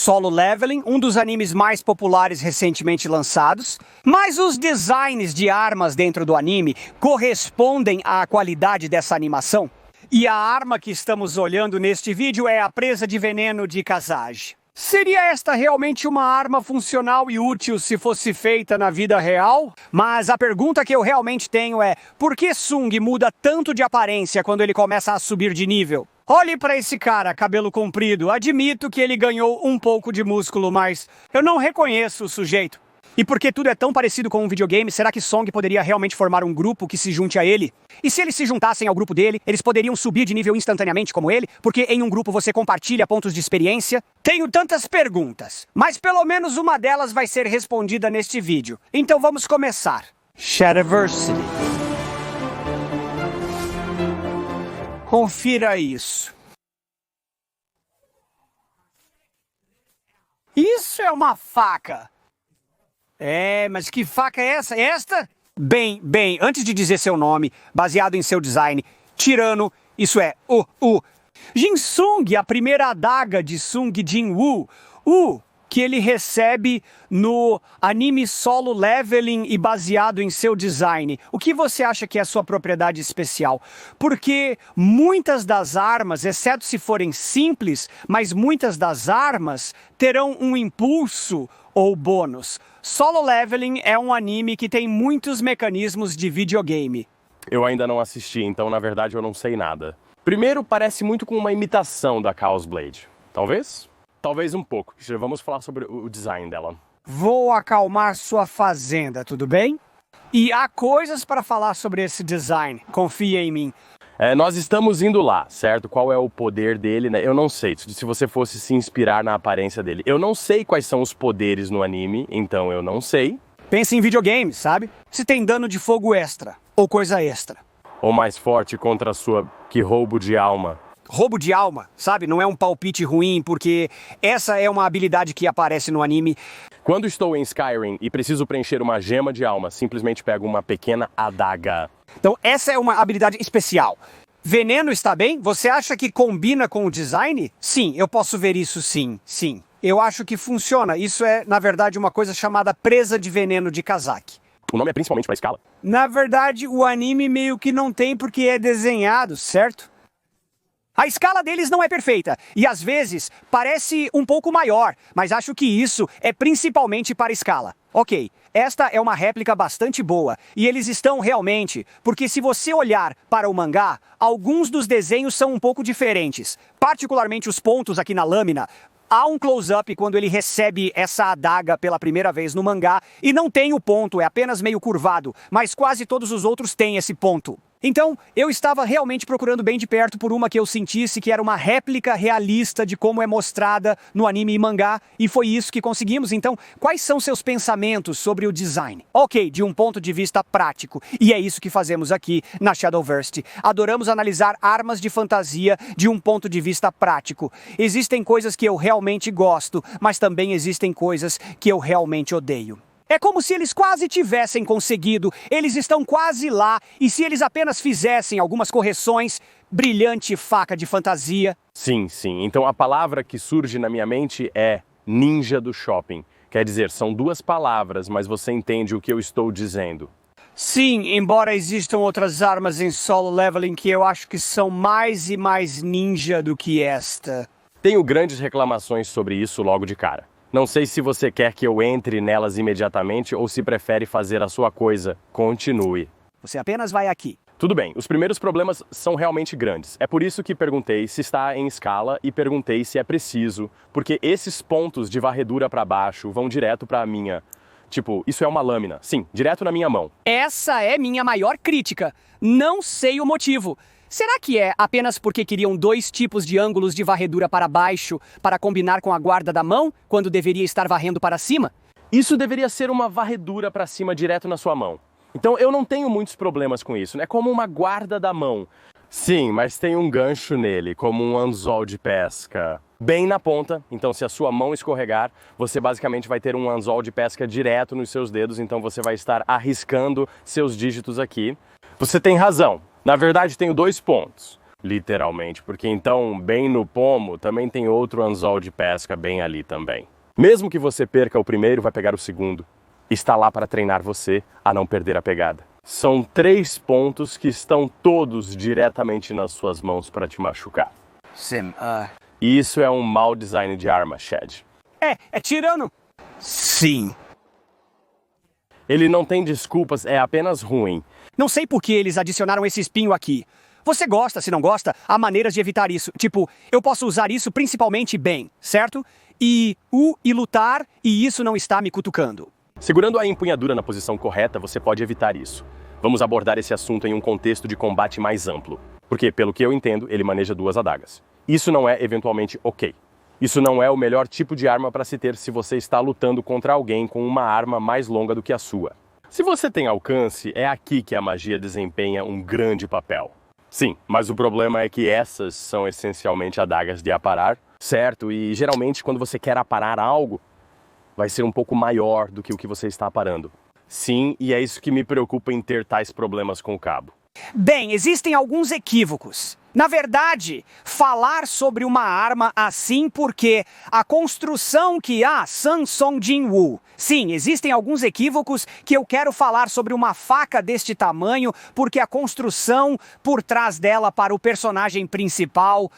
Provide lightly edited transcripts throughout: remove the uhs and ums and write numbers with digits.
Solo Leveling, um dos animes mais populares recentemente lançados, mas os designs de armas dentro do anime correspondem à qualidade dessa animação? E a arma que estamos olhando neste vídeo é a presa de veneno de Kasagi. Seria esta realmente uma arma funcional e útil se fosse feita na vida real? Mas a pergunta que eu realmente tenho é: por que Sung muda tanto de aparência quando ele começa a subir de nível? Olhe para esse cara, cabelo comprido. Admito que ele ganhou um pouco de músculo, mas eu não reconheço o sujeito. E porque tudo é tão parecido com um videogame, será que Song poderia realmente formar um grupo que se junte a ele? E se eles se juntassem ao grupo dele, eles poderiam subir de nível instantaneamente como ele? Porque em um grupo você compartilha pontos de experiência? Tenho tantas perguntas, mas pelo menos uma delas vai ser respondida neste vídeo. Então vamos começar. Shadowversity. Confira isso. Isso é uma faca. Mas que faca é essa? Esta? Bem, antes de dizer seu nome, baseado em seu design, tirano, isso é, Jinsung, a primeira adaga de Sung Jin-woo, que ele recebe no anime Solo Leveling e baseado em seu design. O que você acha que é a sua propriedade especial? Porque muitas das armas, exceto se forem simples, mas muitas das armas terão um impulso ou bônus. Solo Leveling é um anime que tem muitos mecanismos de videogame. Eu ainda não assisti, então na verdade eu não sei nada. Primeiro, parece muito com uma imitação da Chaos Blade. Talvez? Talvez um pouco. Já vamos falar sobre o design dela. Vou acalmar sua fazenda, tudo bem? E há coisas para falar sobre esse design, confia em mim. Nós estamos indo lá, certo? Qual é o poder dele, né? Eu não sei, se você fosse se inspirar na aparência dele. Eu não sei quais são os poderes no anime, então eu não sei. Pense em videogames, sabe? Se tem dano de fogo extra, ou coisa extra. Ou mais forte contra a sua, que roubo de alma. Roubo de alma, sabe? Não é um palpite ruim, porque essa é uma habilidade que aparece no anime. Quando estou em Skyrim e preciso preencher uma gema de alma, simplesmente pego uma pequena adaga. Então essa é uma habilidade especial. Veneno está bem? Você acha que combina com o design? Sim, eu posso ver isso sim. Eu acho que funciona. Isso é, na verdade, uma coisa chamada presa de veneno de Kasagi. O nome é principalmente para escala? Na verdade, o anime meio que não tem porque é desenhado, certo? A escala deles não é perfeita, e às vezes parece um pouco maior, mas acho que isso é principalmente para escala. Ok, esta é uma réplica bastante boa, e eles estão realmente, porque se você olhar para o mangá, alguns dos desenhos são um pouco diferentes, particularmente os pontos aqui na lâmina. Há um close-up quando ele recebe essa adaga pela primeira vez no mangá, e não tem o ponto, é apenas meio curvado, mas quase todos os outros têm esse ponto. Então, eu estava realmente procurando bem de perto por uma que eu sentisse que era uma réplica realista de como é mostrada no anime e mangá, e foi isso que conseguimos. Então, quais são seus pensamentos sobre o design? Ok, de um ponto de vista prático, e é isso que fazemos aqui na Shadowversity. Adoramos analisar armas de fantasia de um ponto de vista prático. Existem coisas que eu realmente gosto, mas também existem coisas que eu realmente odeio. É como se eles quase tivessem conseguido, eles estão quase lá, e se eles apenas fizessem algumas correções, brilhante faca de fantasia. Sim. Então a palavra que surge na minha mente é ninja do shopping. Quer dizer, são duas palavras, mas você entende o que eu estou dizendo. Sim, embora existam outras armas em Solo Leveling que eu acho que são mais e mais ninja do que esta. Tenho grandes reclamações sobre isso logo de cara. Não sei se você quer que eu entre nelas imediatamente ou se prefere fazer a sua coisa. Continue. Você apenas vai aqui. Tudo bem, os primeiros problemas são realmente grandes. É por isso que perguntei se está em escala e perguntei se é preciso, porque esses pontos de varredura para baixo vão direto para a minha... Tipo, isso é uma lâmina. Sim, direto na minha mão. Essa é minha maior crítica. Não sei o motivo. Será que é apenas porque queriam dois tipos de ângulos de varredura para baixo para combinar com a guarda da mão, quando deveria estar varrendo para cima? Isso deveria ser uma varredura para cima direto na sua mão. Então eu não tenho muitos problemas com isso, né? Como uma guarda da mão. Sim, mas tem um gancho nele, como um anzol de pesca. Bem na ponta, então se a sua mão escorregar, você basicamente vai ter um anzol de pesca direto nos seus dedos, então você vai estar arriscando seus dígitos aqui. Você tem razão. Na verdade, tenho 2 pontos. literalmente, porque então, bem no pomo, também tem outro anzol de pesca bem ali também. Mesmo que você perca o primeiro, vai pegar o segundo. Está lá para treinar você a não perder a pegada. São 3 pontos que estão todos diretamente nas suas mãos para te machucar. Sim, Isso é um mau design de arma, Chad. É tirano. Sim. Ele não tem desculpas, é apenas ruim. Não sei por que eles adicionaram esse espinho aqui. Você gosta, se não gosta, há maneiras de evitar isso. Tipo, eu posso usar isso principalmente bem, certo? E lutar, e isso não está me cutucando. Segurando a empunhadura na posição correta, você pode evitar isso. Vamos abordar esse assunto em um contexto de combate mais amplo. Porque, pelo que eu entendo, ele maneja 2 adagas. Isso não é eventualmente ok. Isso não é o melhor tipo de arma para se ter se você está lutando contra alguém com uma arma mais longa do que a sua. Se você tem alcance, é aqui que a magia desempenha um grande papel. Sim, mas o problema é que essas são essencialmente adagas de aparar, certo? E geralmente quando você quer aparar algo, vai ser um pouco maior do que o que você está aparando. Sim, e é isso que me preocupa em ter tais problemas com o cabo. Bem, existem alguns equívocos. Na verdade, falar sobre uma arma assim porque a construção que há San Song Jin-woo. Sim, existem alguns equívocos que eu quero falar sobre uma faca deste tamanho porque a construção por trás dela para o personagem principal...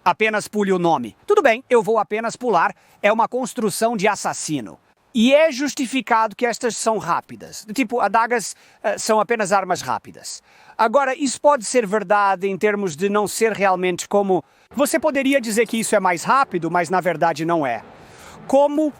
apenas pule o nome. Tudo bem, eu vou apenas pular. É uma construção de assassino. E é justificado que estas são rápidas. Tipo, adagas são apenas armas rápidas. Agora, isso pode ser verdade em termos de não ser realmente como... Você poderia dizer que isso é mais rápido, mas na verdade não é. Como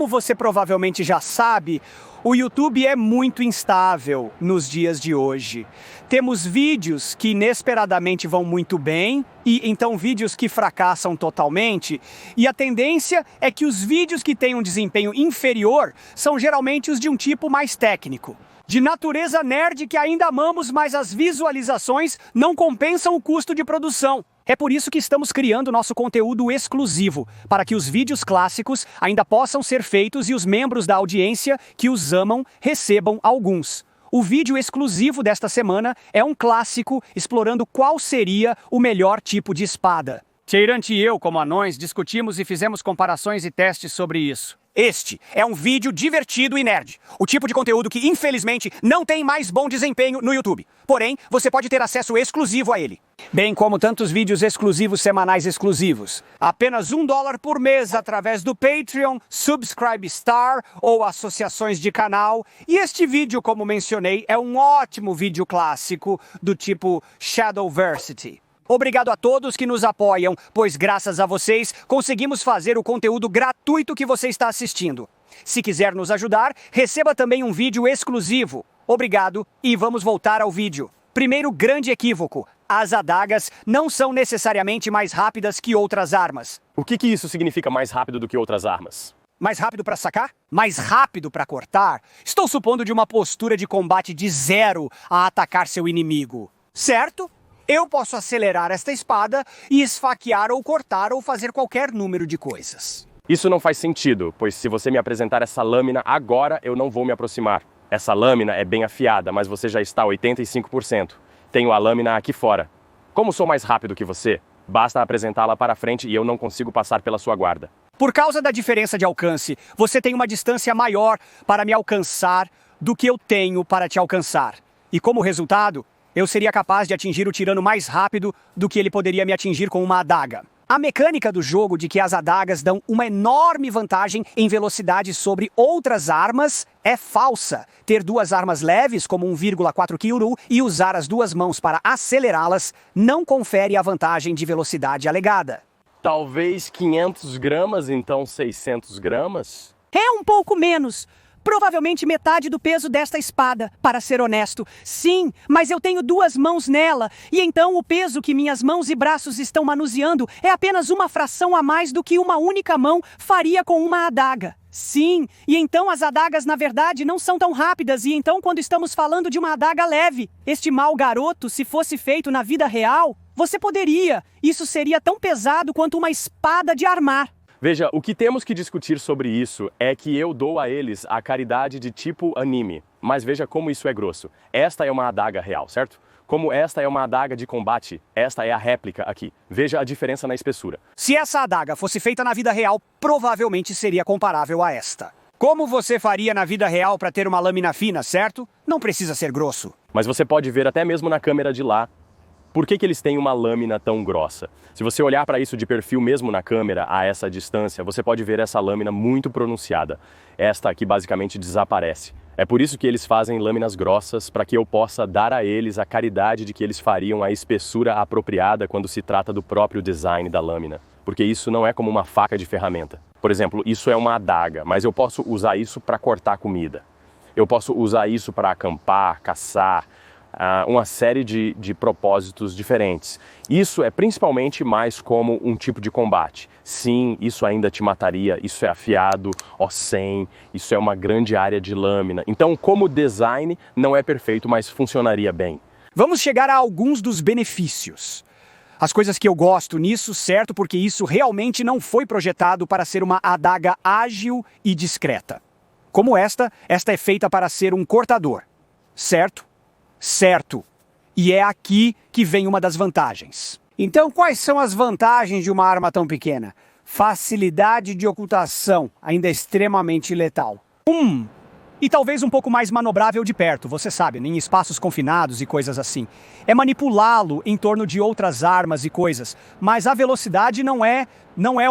você provavelmente já sabe, o YouTube é muito instável nos dias de hoje. Temos vídeos que inesperadamente vão muito bem, e então vídeos que fracassam totalmente, e a tendência é que os vídeos que têm um desempenho inferior são geralmente os de um tipo mais técnico. De natureza nerd que ainda amamos, mas as visualizações não compensam o custo de produção. É por isso que estamos criando nosso conteúdo exclusivo, para que os vídeos clássicos ainda possam ser feitos e os membros da audiência que os amam recebam alguns. O vídeo exclusivo desta semana é um clássico explorando qual seria o melhor tipo de espada. Cheirant e eu, como anões, discutimos e fizemos comparações e testes sobre isso. Este é um vídeo divertido e nerd. O tipo de conteúdo que, infelizmente, não tem mais bom desempenho no YouTube. Porém, você pode ter acesso exclusivo a ele. Bem como tantos vídeos exclusivos semanais exclusivos. Apenas $1 por mês através do Patreon, Subscribe Star ou associações de canal. E este vídeo, como mencionei, é um ótimo vídeo clássico do tipo Shadowversity. Obrigado a todos que nos apoiam, pois graças a vocês conseguimos fazer o conteúdo gratuito que você está assistindo. Se quiser nos ajudar, receba também um vídeo exclusivo. Obrigado e vamos voltar ao vídeo. Primeiro grande equívoco: as adagas não são necessariamente mais rápidas que outras armas. O que isso significa mais rápido do que outras armas? Mais rápido para sacar? Mais rápido para cortar? Estou supondo de uma postura de combate de 0 a atacar seu inimigo. Certo? Eu posso acelerar esta espada e esfaquear ou cortar ou fazer qualquer número de coisas. Isso não faz sentido, pois se você me apresentar essa lâmina agora, eu não vou me aproximar. Essa lâmina é bem afiada, mas você já está a 85%. Tenho a lâmina aqui fora. Como sou mais rápido que você, basta apresentá-la para frente e eu não consigo passar pela sua guarda. Por causa da diferença de alcance, você tem uma distância maior para me alcançar do que eu tenho para te alcançar. E como resultado, eu seria capaz de atingir o tirano mais rápido do que ele poderia me atingir com uma adaga. A mecânica do jogo de que as adagas dão uma enorme vantagem em velocidade sobre outras armas é falsa. Ter 2 armas leves, como 1,4 kg, e usar as 2 mãos para acelerá-las não confere a vantagem de velocidade alegada. Talvez 500 gramas, então 600 gramas? É um pouco menos. Provavelmente metade do peso desta espada, para ser honesto. Sim, mas eu tenho 2 mãos nela, e então o peso que minhas mãos e braços estão manuseando é apenas uma fração a mais do que uma única mão faria com uma adaga. Sim, e então as adagas na verdade não são tão rápidas, e então quando estamos falando de uma adaga leve, este mau garoto, se fosse feito na vida real, você poderia. Isso seria tão pesado quanto uma espada de armar. Veja, o que temos que discutir sobre isso é que eu dou a eles a caridade de tipo anime. Mas veja como isso é grosso. Esta é uma adaga real, certo? Como esta é uma adaga de combate, esta é a réplica aqui. Veja a diferença na espessura. Se essa adaga fosse feita na vida real, provavelmente seria comparável a esta. Como você faria na vida real para ter uma lâmina fina, certo? Não precisa ser grosso. Mas você pode ver até mesmo na câmera de lá, por que eles têm uma lâmina tão grossa? Se você olhar para isso de perfil mesmo na câmera, a essa distância, você pode ver essa lâmina muito pronunciada. Esta aqui basicamente desaparece. É por isso que eles fazem lâminas grossas, para que eu possa dar a eles a caridade de que eles fariam a espessura apropriada quando se trata do próprio design da lâmina. Porque isso não é como uma faca de ferramenta. Por exemplo, isso é uma adaga, mas eu posso usar isso para cortar comida. Eu posso usar isso para acampar, caçar, uma série de propósitos diferentes. Isso é principalmente mais como um tipo de combate. Sim, isso ainda te mataria, isso é afiado, O100, isso é uma grande área de lâmina. Então, como design, não é perfeito, mas funcionaria bem. Vamos chegar a alguns dos benefícios. As coisas que eu gosto nisso, certo? Porque isso realmente não foi projetado para ser uma adaga ágil e discreta. Como esta é feita para ser um cortador, certo? Certo. E é aqui que vem uma das vantagens. Então, quais são as vantagens de uma arma tão pequena? Facilidade de ocultação, ainda extremamente letal. E talvez um pouco mais manobrável de perto, você sabe, em espaços confinados e coisas assim. É manipulá-lo em torno de outras armas e coisas, mas a velocidade não é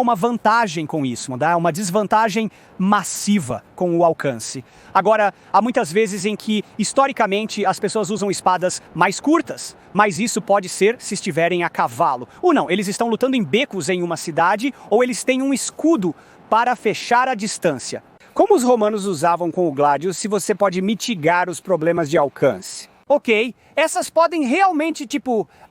uma vantagem com isso, é uma desvantagem massiva com o alcance. Agora, há muitas vezes em que, historicamente, as pessoas usam espadas mais curtas, mas isso pode ser se estiverem a cavalo. Ou não, eles estão lutando em becos em uma cidade, ou eles têm um escudo para fechar a distância. Como os romanos usavam com o gládio se você pode mitigar os problemas de alcance? Ok, essas podem realmente,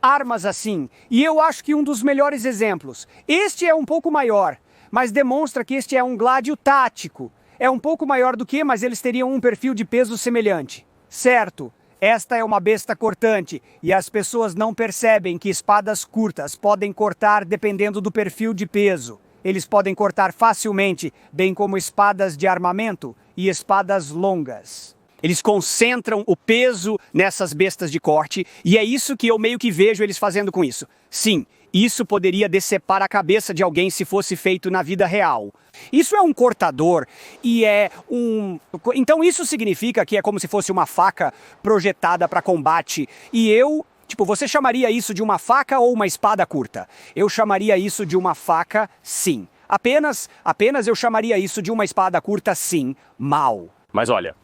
armas assim. E eu acho que um dos melhores exemplos. Este é um pouco maior, mas demonstra que este é um gládio tático. É um pouco maior do que, mas eles teriam um perfil de peso semelhante. Certo, esta é uma besta cortante, e as pessoas não percebem que espadas curtas podem cortar dependendo do perfil de peso. Eles podem cortar facilmente, bem como espadas de armamento e espadas longas. Eles concentram o peso nessas bestas de corte, e é isso que eu meio que vejo eles fazendo com isso. Sim, isso poderia decepar a cabeça de alguém se fosse feito na vida real. Isso é um cortador e Então isso significa que é como se fosse uma faca projetada para combate, e você chamaria isso de uma faca ou uma espada curta? Eu chamaria isso de uma faca, sim. Apenas eu chamaria isso de uma espada curta, sim. Mal. Mas olha,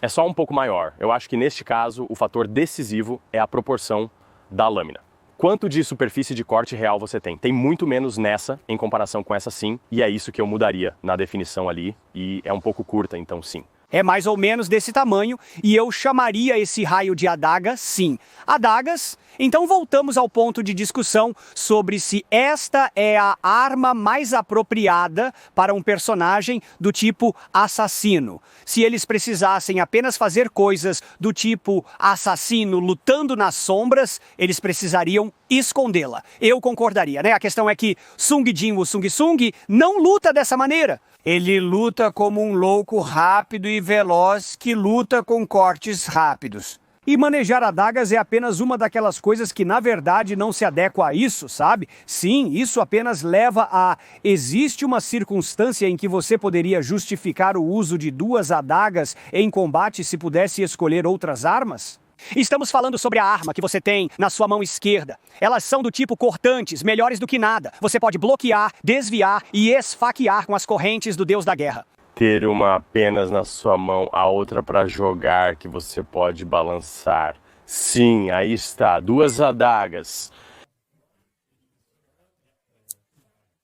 é só um pouco maior. Eu acho que neste caso o fator decisivo é a proporção da lâmina. Quanto de superfície de corte real você tem? Tem muito menos nessa em comparação com essa sim, e é isso que eu mudaria na definição ali, e é um pouco curta, então sim. É mais ou menos desse tamanho, e eu chamaria esse raio de adaga, sim. Adagas? Então voltamos ao ponto de discussão sobre se esta é a arma mais apropriada para um personagem do tipo assassino. Se eles precisassem apenas fazer coisas do tipo assassino lutando nas sombras, eles precisariam escondê-la. Eu concordaria, né? A questão é que Sung Jin, o Sung Sung, não luta dessa maneira. Ele luta como um louco rápido e veloz que luta com cortes rápidos. E manejar adagas é apenas uma daquelas coisas que, na verdade, não se adequa a isso, sabe? Sim, isso apenas leva a... Existe uma circunstância em que você poderia justificar o uso de 2 adagas em combate se pudesse escolher outras armas? Estamos falando sobre a arma que você tem na sua mão esquerda. Elas são do tipo cortantes, melhores do que nada. Você pode bloquear, desviar e esfaquear com as correntes do deus da guerra. Ter uma apenas na sua mão, a outra para jogar, que você pode balançar. Sim, aí está, 2 adagas.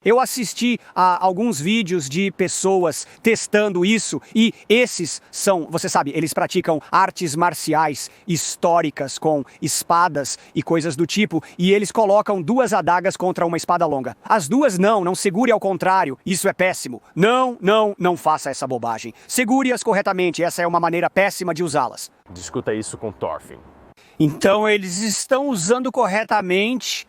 Eu assisti a alguns vídeos de pessoas testando isso, e esses são, você sabe, eles praticam artes marciais históricas com espadas e coisas do tipo, e eles colocam 2 adagas contra uma espada longa. As duas não segure ao contrário, isso é péssimo. Não faça essa bobagem. Segure-as corretamente, essa é uma maneira péssima de usá-las. Discuta isso com Thorfinn. Então eles estão usando corretamente...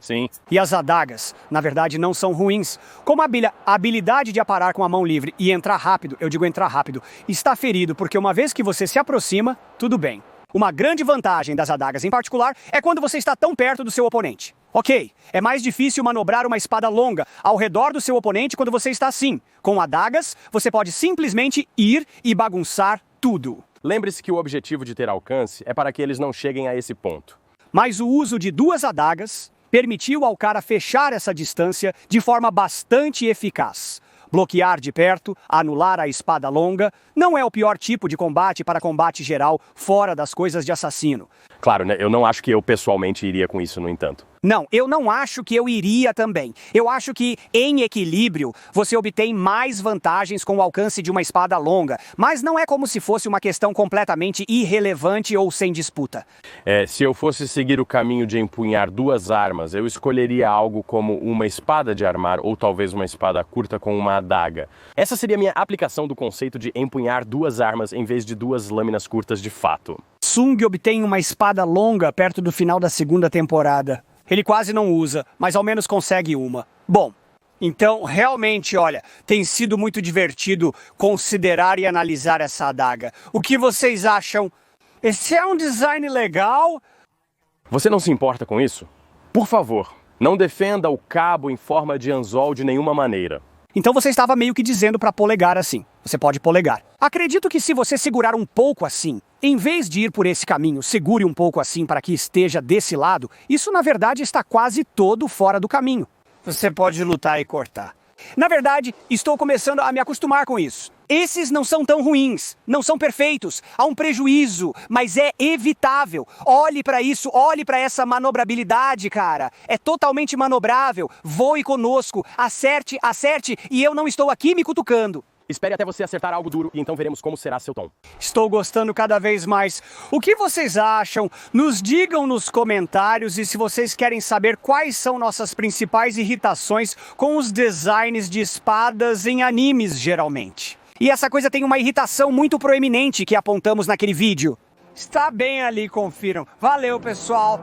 Sim. E as adagas, na verdade, não são ruins. Como a habilidade de aparar com a mão livre e entrar rápido, está ferido, porque uma vez que você se aproxima, tudo bem. Uma grande vantagem das adagas em particular é quando você está tão perto do seu oponente. Ok, é mais difícil manobrar uma espada longa ao redor do seu oponente quando você está assim. Com adagas, você pode simplesmente ir e bagunçar tudo. Lembre-se que o objetivo de ter alcance é para que eles não cheguem a esse ponto. Mas o uso de 2 adagas permitiu ao cara fechar essa distância de forma bastante eficaz. Bloquear de perto, anular a espada longa, não é o pior tipo de combate para combate geral fora das coisas de assassino. Claro, né? Eu não acho que eu pessoalmente iria com isso, no entanto. Não, eu não acho que eu iria também. Eu acho que, em equilíbrio, você obtém mais vantagens com o alcance de uma espada longa, mas não é como se fosse uma questão completamente irrelevante ou sem disputa. Se eu fosse seguir o caminho de empunhar 2 armas, eu escolheria algo como uma espada de armar ou talvez uma espada curta com uma adaga. Essa seria a minha aplicação do conceito de empunhar 2 armas em vez de 2 lâminas curtas de fato. Sung obtém uma espada longa perto do final da 2ª temporada. Ele quase não usa, mas ao menos consegue uma. Bom, então realmente, olha, tem sido muito divertido considerar e analisar essa adaga. O que vocês acham? Esse é um design legal? Você não se importa com isso? Por favor, não defenda o cabo em forma de anzol de nenhuma maneira. Então você estava meio que dizendo para polegar assim. Você pode polegar. Acredito que se você segurar um pouco assim, em vez de ir por esse caminho, segure um pouco assim para que esteja desse lado, isso na verdade está quase todo fora do caminho. Você pode lutar e cortar. Na verdade, estou começando a me acostumar com isso. Esses não são tão ruins, não são perfeitos, há um prejuízo, mas é evitável. Olhe para isso, olhe para essa manobrabilidade, cara. É totalmente manobrável. Voe conosco, acerte, acerte, e eu não estou aqui me cutucando. Espere até você acertar algo duro e então veremos como será seu tom. Estou gostando cada vez mais. O que vocês acham? Nos digam nos comentários e se vocês querem saber quais são nossas principais irritações com os designs de espadas em animes, geralmente. E essa coisa tem uma irritação muito proeminente que apontamos naquele vídeo. Está bem ali, confiram. Valeu, pessoal!